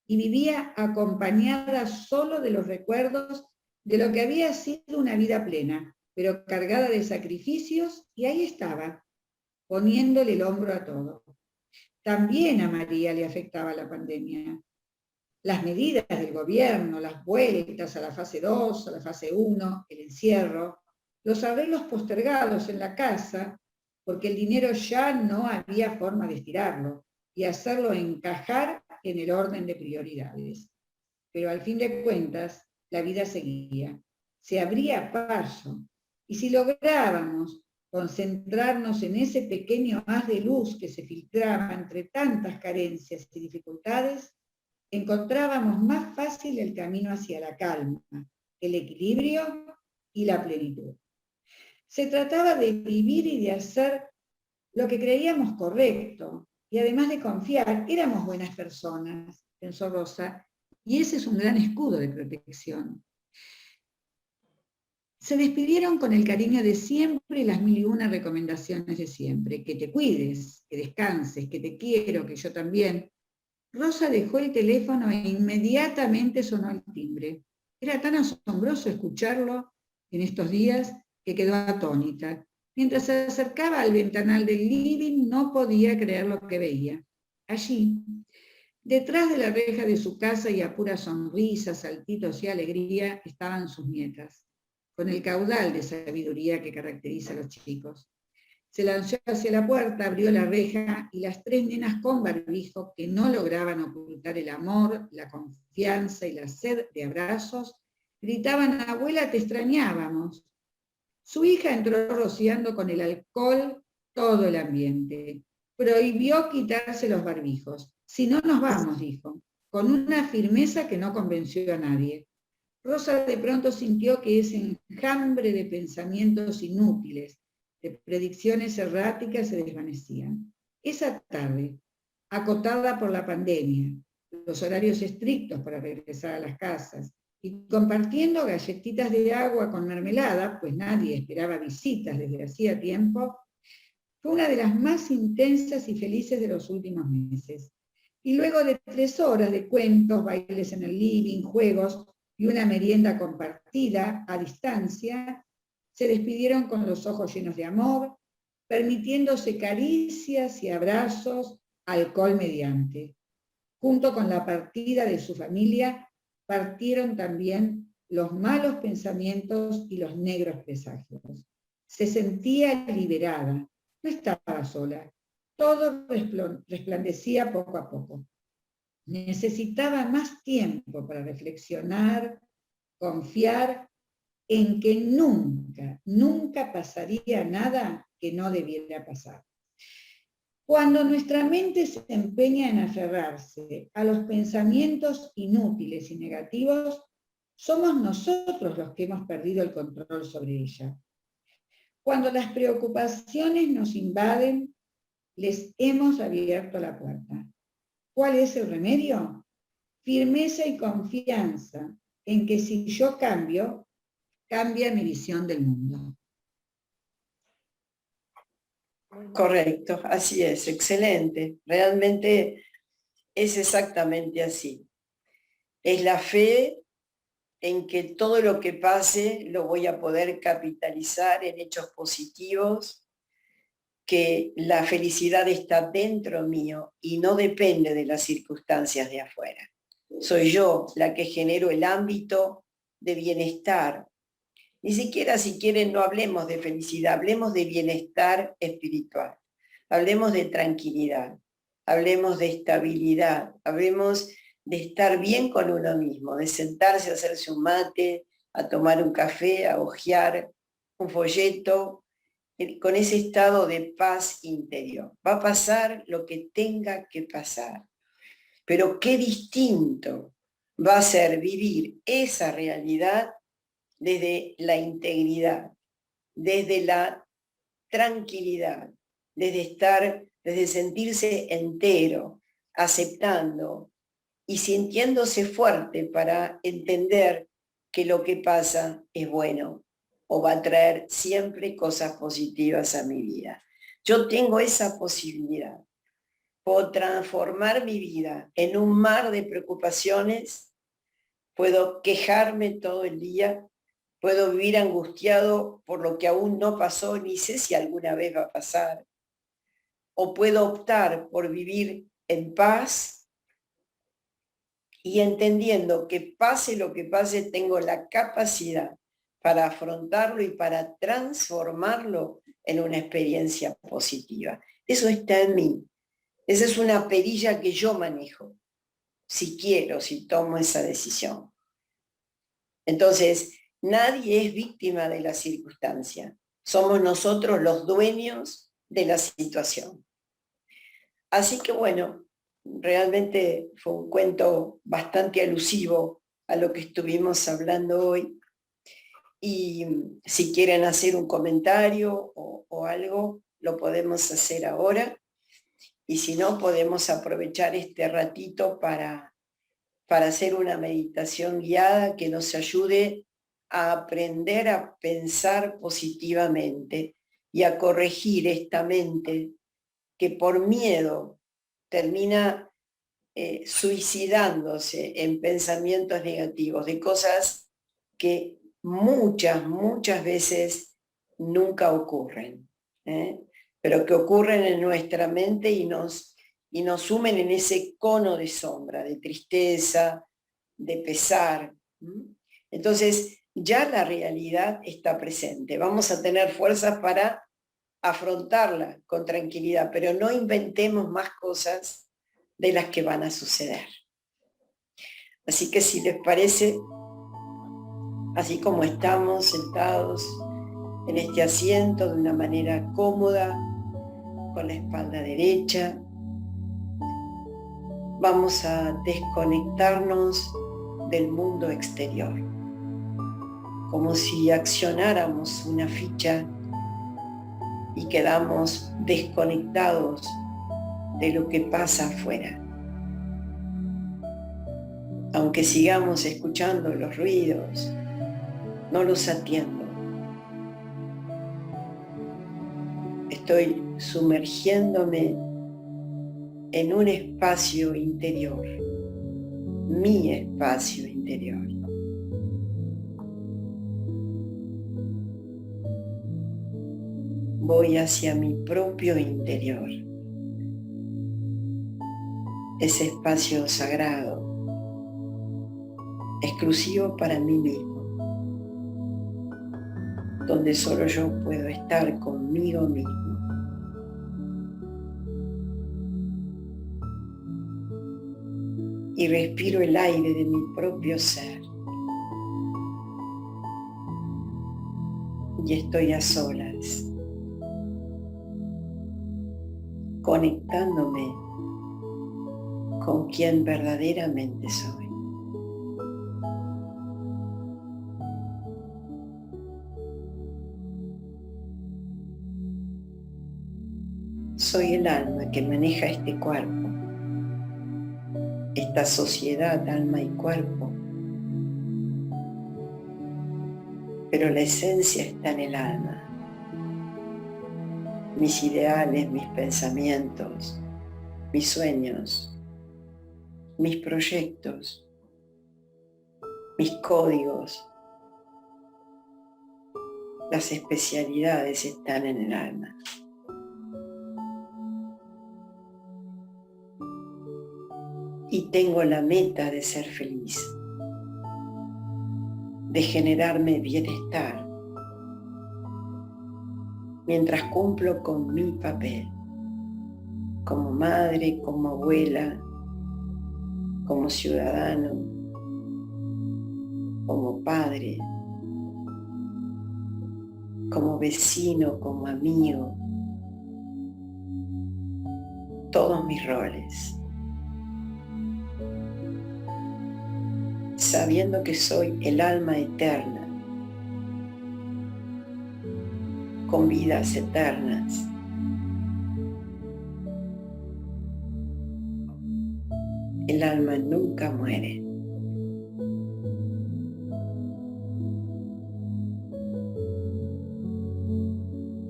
y vivía acompañada solo de los recuerdos de lo que había sido una vida plena, pero cargada de sacrificios, y ahí estaba, poniéndole el hombro a todo. También a María le afectaba la pandemia. Las medidas del gobierno, las vueltas a la fase 2, a la fase 1, el encierro, los arreglos postergados en la casa, porque el dinero ya no había forma de estirarlo, y hacerlo encajar en el orden de prioridades. Pero al fin de cuentas, la vida seguía, se abría paso, y si lográbamos concentrarnos en ese pequeño haz de luz que se filtraba entre tantas carencias y dificultades, encontrábamos más fácil el camino hacia la calma, el equilibrio y la plenitud. Se trataba de vivir y de hacer lo que creíamos correcto, y además de confiar, éramos buenas personas, pensó Rosa, y ese es un gran escudo de protección. Se despidieron con el cariño de siempre y las 1001 recomendaciones de siempre. Que te cuides, que descanses, que te quiero, que yo también. Rosa dejó el teléfono e inmediatamente sonó el timbre. Era tan asombroso escucharlo en estos días que quedó atónita. Mientras se acercaba al ventanal del living, no podía creer lo que veía. Allí, detrás de la reja de su casa y a puras sonrisas, saltitos y alegría, estaban sus nietas, con el caudal de sabiduría que caracteriza a los chicos. Se lanzó hacia la puerta, abrió la reja y las 3 nenas con barbijo, que no lograban ocultar el amor, la confianza y la sed de abrazos, gritaban: abuela, te extrañábamos. Su hija entró rociando con el alcohol todo el ambiente. Prohibió quitarse los barbijos. Si no nos vamos, dijo, con una firmeza que no convenció a nadie. Rosa de pronto sintió que ese enjambre de pensamientos inútiles, de predicciones erráticas, se desvanecían. Esa tarde, acotada por la pandemia, los horarios estrictos para regresar a las casas, y compartiendo galletitas de agua con mermelada, pues nadie esperaba visitas desde hacía tiempo, fue una de las más intensas y felices de los últimos meses. Y luego de 3 horas de cuentos, bailes en el living, juegos y una merienda compartida a distancia, se despidieron con los ojos llenos de amor, permitiéndose caricias y abrazos, alcohol mediante. Junto con la partida de su familia, partieron también los malos pensamientos y los negros presagios. Se sentía liberada, no estaba sola, todo resplandecía poco a poco. Necesitaba más tiempo para reflexionar, confiar en que nunca pasaría nada que no debiera pasar. Cuando nuestra mente se empeña en aferrarse a los pensamientos inútiles y negativos, somos nosotros los que hemos perdido el control sobre ella. Cuando las preocupaciones nos invaden, les hemos abierto la puerta. ¿Cuál es el remedio? Firmeza y confianza en que si yo cambio, cambia mi visión del mundo. Correcto, así es, excelente. Realmente es exactamente así. Es la fe en que todo lo que pase lo voy a poder capitalizar en hechos positivos, que la felicidad está dentro mío y no depende de las circunstancias de afuera. Soy yo la que genero el ámbito de bienestar. Ni siquiera, si quieren, no hablemos de felicidad, hablemos de bienestar espiritual, hablemos de tranquilidad, hablemos de estabilidad, hablemos de estar bien con uno mismo, de sentarse a hacerse un mate, a tomar un café, a hojear un folleto, con ese estado de paz interior. Va a pasar lo que tenga que pasar, pero qué distinto va a ser vivir esa realidad desde la integridad, desde la tranquilidad, desde sentirse entero, aceptando y sintiéndose fuerte para entender que lo que pasa es bueno o va a traer siempre cosas positivas a mi vida. Yo tengo esa posibilidad. Puedo transformar mi vida en un mar de preocupaciones, puedo quejarme todo el día, puedo vivir angustiado por lo que aún no pasó, ni sé si alguna vez va a pasar. O puedo optar por vivir en paz y entendiendo que pase lo que pase, tengo la capacidad para afrontarlo y para transformarlo en una experiencia positiva. Eso está en mí. Esa es una perilla que yo manejo, si quiero, si tomo esa decisión. Entonces, nadie es víctima de la circunstancia. Somos nosotros los dueños de la situación. Así que bueno, realmente fue un cuento bastante alusivo a lo que estuvimos hablando hoy. Y si quieren hacer un comentario o algo, lo podemos hacer ahora. Y si no, podemos aprovechar este ratito para hacer una meditación guiada que nos ayude a aprender a pensar positivamente y a corregir esta mente que por miedo termina suicidándose en pensamientos negativos de cosas que muchas veces nunca ocurren, pero que ocurren en nuestra mente y nos sumen en ese cono de sombra, de tristeza, de pesar. Entonces ya la realidad está presente, vamos a tener fuerzas para afrontarla con tranquilidad, pero no inventemos más cosas de las que van a suceder. Así que si les parece, así como estamos sentados en este asiento de una manera cómoda, con la espalda derecha, vamos a desconectarnos del mundo exterior, como si accionáramos una ficha y quedamos desconectados de lo que pasa afuera. Aunque sigamos escuchando los ruidos, no los atiendo. Estoy sumergiéndome en un espacio interior, mi espacio interior. Voy hacia mi propio interior, ese espacio sagrado, exclusivo para mí mismo, donde solo yo puedo estar conmigo mismo. Y respiro el aire de mi propio ser. Y estoy a solas, conectándome con quien verdaderamente soy. Soy el alma que maneja este cuerpo, esta sociedad, alma y cuerpo, pero la esencia está en el alma. Mis ideales, mis pensamientos, mis sueños, mis proyectos, mis códigos, las especialidades están en el alma. Y tengo la meta de ser feliz, de generarme bienestar, mientras cumplo con mi papel, como madre, como abuela, como ciudadano, como padre, como vecino, como amigo, todos mis roles. Sabiendo que soy el alma eterna, con vidas eternas. El alma nunca muere.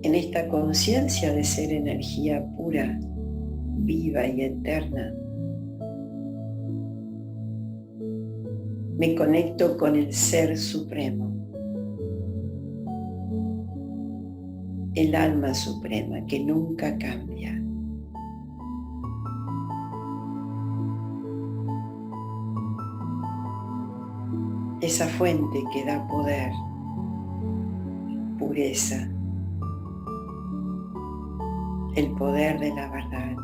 En esta conciencia de ser energía pura, viva y eterna, me conecto con el Ser Supremo, el alma suprema que nunca cambia. Esa fuente que da poder, pureza, el poder de la verdad.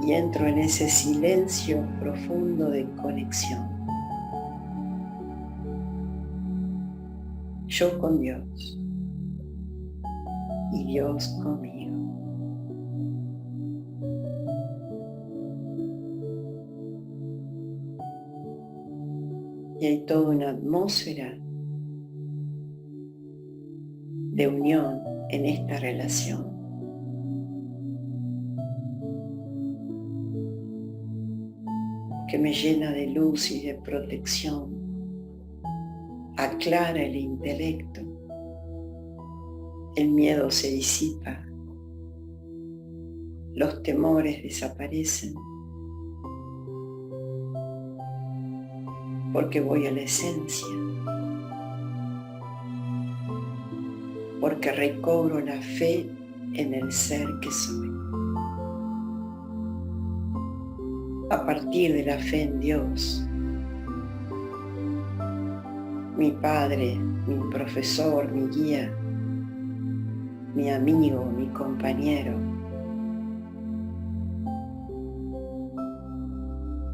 Y entro en ese silencio profundo de conexión. yo con Dios y Dios conmigo. Y hay toda una atmósfera de unión en esta relación. Que me llena de luz y de protección, aclara el intelecto, el miedo se disipa, los temores desaparecen, porque voy a la esencia, porque recobro la fe en el ser que soy. A partir de la fe en Dios, mi Padre, mi profesor, mi guía, mi amigo, mi compañero,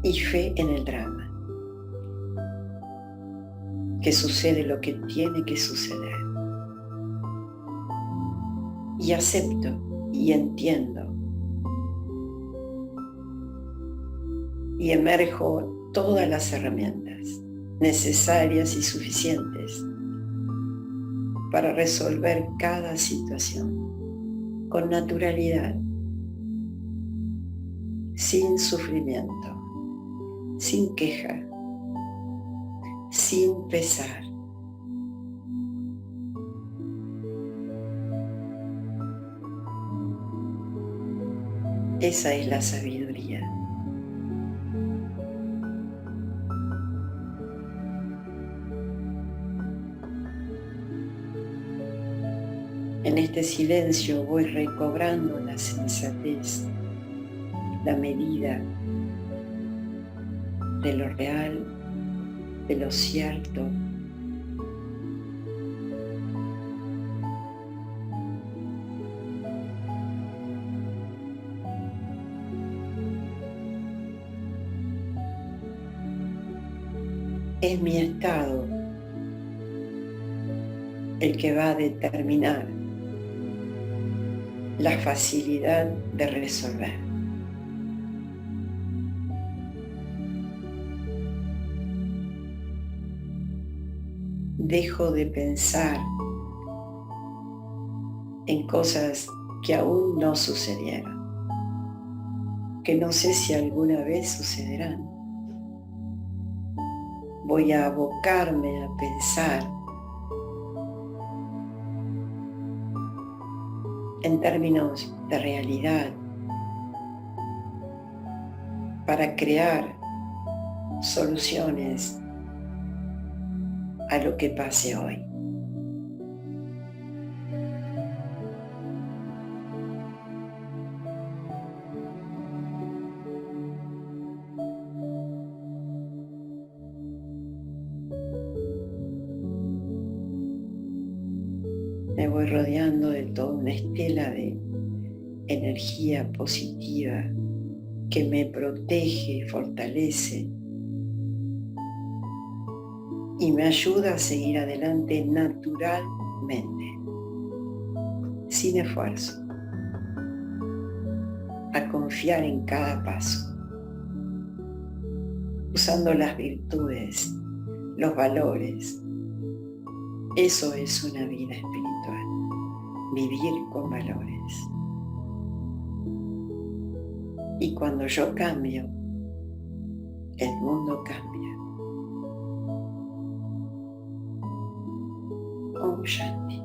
y fe en el drama, que sucede lo que tiene que suceder. Y acepto y entiendo. Y emerjo todas las herramientas necesarias y suficientes para resolver cada situación con naturalidad, sin sufrimiento, sin queja, sin pesar. Esa es la sabiduría. En este silencio voy recobrando la sensatez, la medida de lo real, de lo cierto. Es mi estado el que va a determinar la facilidad de resolver. Dejo de pensar en cosas que aún no sucedieron, que no sé si alguna vez sucederán. Voy a abocarme a pensar en términos de realidad para crear soluciones a lo que pase hoy. Me voy rodeando de toda una estela de energía positiva que me protege y fortalece y me ayuda a seguir adelante naturalmente, sin esfuerzo, a confiar en cada paso, usando las virtudes, los valores. Eso es una vida espiritual, vivir con valores. Y cuando yo cambio, el mundo cambia. Om Shanti.